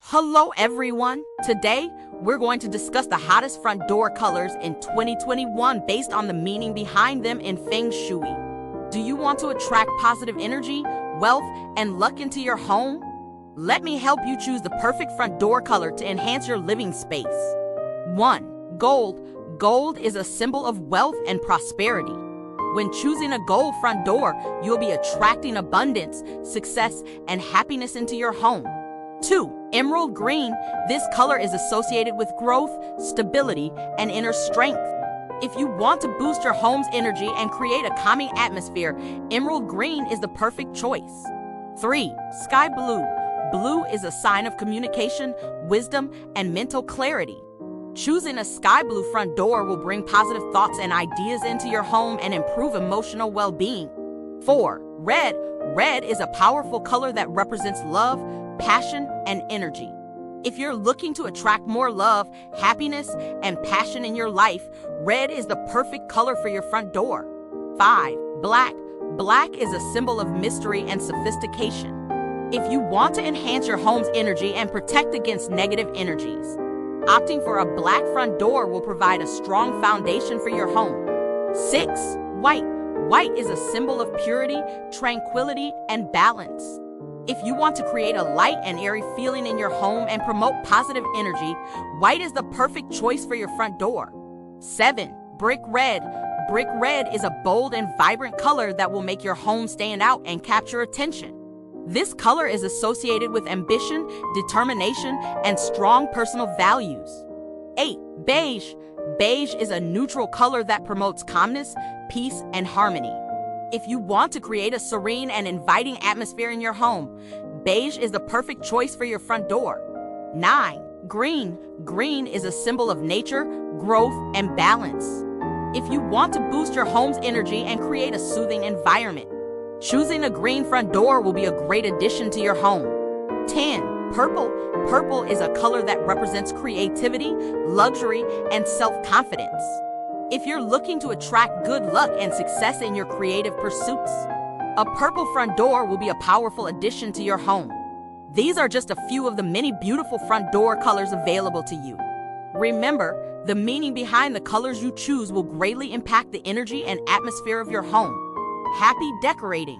Hello everyone! Today, we're going to discuss the hottest front door colors in 2021 based on the meaning behind them in Feng Shui. Do you want to attract positive energy, wealth, and luck into your home? Let me help you choose the perfect front door color to enhance your living space. 1. Gold. Gold is a symbol of wealth and prosperity. When choosing a gold front door, you'll be attracting abundance, success, and happiness into your home. 2. Emerald green. This color is associated with growth, stability, and inner strength. If you want to boost your home's energy and create a calming atmosphere, emerald green is the perfect choice. 3. Sky blue. Blue is a sign of communication, wisdom, and mental clarity. Choosing a sky blue front door will bring positive thoughts and ideas into your home and improve emotional well-being. 4. Red. Red is a powerful color that represents love, passion, and energy. If you're looking to attract more love, happiness, and passion in your life, red is the perfect color for your front door. 5. Black. Black is a symbol of mystery and sophistication. If you want to enhance your home's energy and protect against negative energies, opting for a black front door will provide a strong foundation for your home. 6. White. White is a symbol of purity, tranquility, and balance. If you want to create a light and airy feeling in your home and promote positive energy, white is the perfect choice for your front door. 7. Brick red. Brick red is a bold and vibrant color that will make your home stand out and capture attention. This color is associated with ambition, determination, and strong personal values. 8. Beige. Beige is a neutral color that promotes calmness, peace, and harmony. If you want to create a serene and inviting atmosphere in your home, beige is the perfect choice for your front door. 9. Green. Green is a symbol of nature, growth, and balance. If you want to boost your home's energy and create a soothing environment, choosing a green front door will be a great addition to your home. 10. Purple. Purple is a color that represents creativity, luxury, and self-confidence. If you're looking to attract good luck and success in your creative pursuits, a purple front door will be a powerful addition to your home. These are just a few of the many beautiful front door colors available to you. Remember, the meaning behind the colors you choose will greatly impact the energy and atmosphere of your home. Happy decorating!